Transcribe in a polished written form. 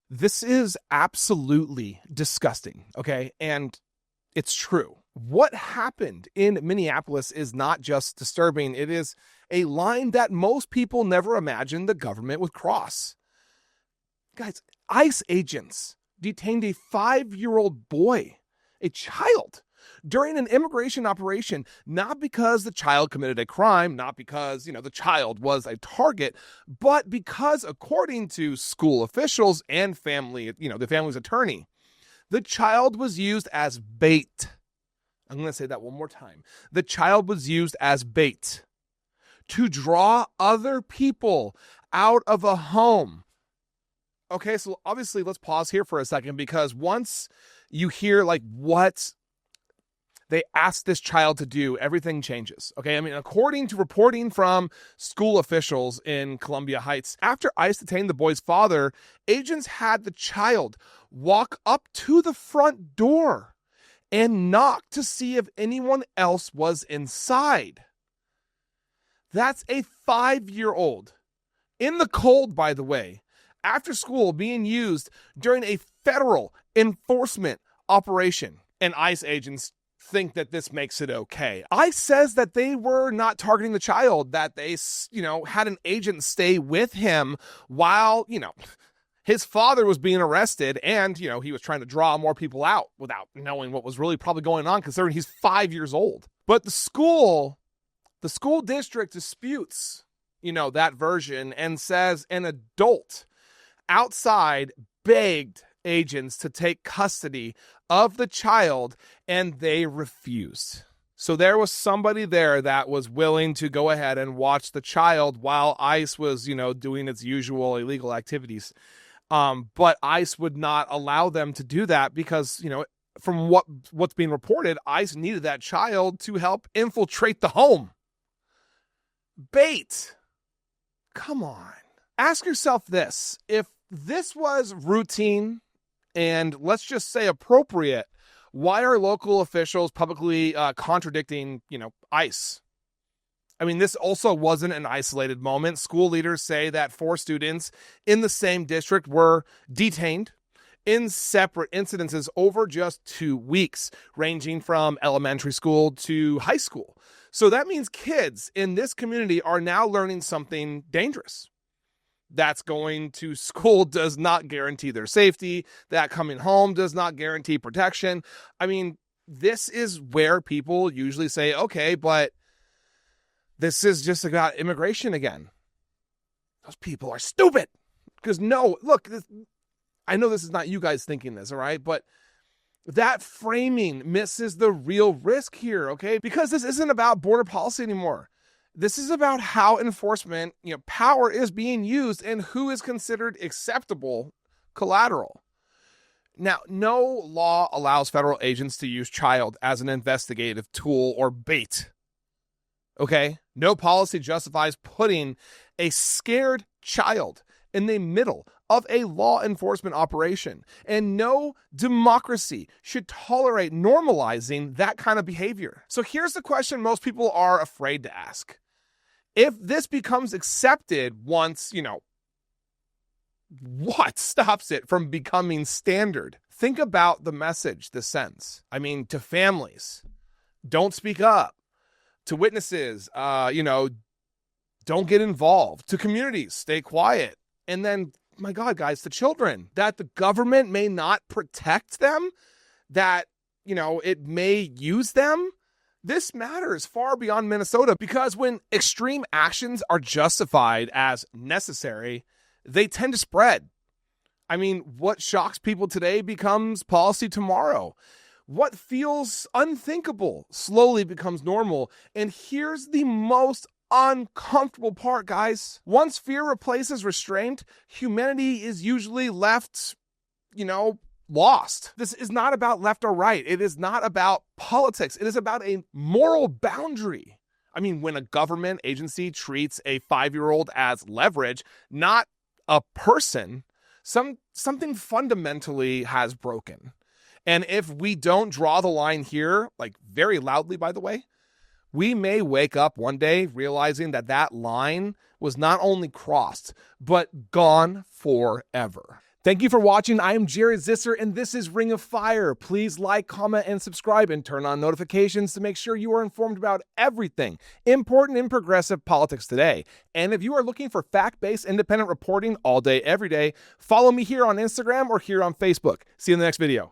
This is absolutely disgusting, okay? And it's true. What happened in Minneapolis is not just disturbing, it is a line that most people never imagined the government would cross. Guys, ICE agents detained a 5-year-old boy, a child, during an immigration operation, not because the child committed a crime, not because, the child was a target, but because, according to school officials and family, the family's attorney, the child was used as bait. I'm going to say that one more time. The child was used as bait to draw other people out of a home. Okay, so obviously let's pause here for a second, because once you hear what they asked this child to do, everything changes. Okay, I mean, according to reporting from school officials in Columbia Heights, after ICE detained the boy's father, agents had the child walk up to the front door and knock to see if anyone else was inside. That's a 5-year-old in the cold, by the way, after school, being used during a federal enforcement operation. And ICE agents think that this makes it okay. ICE says that they were not targeting the child, that they, had an agent stay with him while, his father was being arrested, and, he was trying to draw more people out without knowing what was really probably going on, considering he's 5 years old. But the school district disputes, that version, and says an adult outside begged agents to take custody of the child, and they refused. So there was somebody there that was willing to go ahead and watch the child while ICE was, doing its usual illegal activities. But ICE would not allow them to do that because, from what's being reported, ICE needed that child to help infiltrate the home. Bait. Come on. Ask yourself this. If this was routine and, let's just say, appropriate, why are local officials publicly contradicting, ICE? I mean, this also wasn't an isolated moment. School leaders say that 4 students in the same district were detained in separate incidences over just 2 weeks, ranging from elementary school to high school. So that means kids in this community are now learning something dangerous. That's going to school does not guarantee their safety. That coming home does not guarantee protection. I mean, this is where people usually say, okay, but this is just about immigration again. Those people are stupid. Because I know this is not you guys thinking this, all right? But that framing misses the real risk here, okay? Because this isn't about border policy anymore. This is about how enforcement, power is being used and who is considered acceptable collateral. Now, no law allows federal agents to use child as an investigative tool or bait. Okay? No policy justifies putting a scared child in the middle of a law enforcement operation. And no democracy should tolerate normalizing that kind of behavior. So here's the question most people are afraid to ask. If this becomes accepted once, what stops it from becoming standard? Think about the message this sends. I mean, to families, don't speak up. To witnesses, don't get involved. To communities, stay quiet. And then, my God, guys, to children, that the government may not protect them, that, it may use them. This matters far beyond Minnesota, because when extreme actions are justified as necessary, they tend to spread. I mean, what shocks people today becomes policy tomorrow. What feels unthinkable slowly becomes normal. And here's the most uncomfortable part, guys. Once fear replaces restraint, humanity is usually left, lost. This is not about left or right. It is not about politics. It is about a moral boundary. I mean, when a government agency treats a 5-year-old as leverage, not a person, something fundamentally has broken. And if we don't draw the line here, very loudly, by the way, we may wake up one day realizing that line was not only crossed, but gone forever. Thank you for watching. I am Jared Zisser, and this is Ring of Fire. Please like, comment, and subscribe, and turn on notifications to make sure you are informed about everything important in progressive politics today. And if you are looking for fact-based independent reporting all day, every day, follow me here on Instagram or here on Facebook. See you in the next video.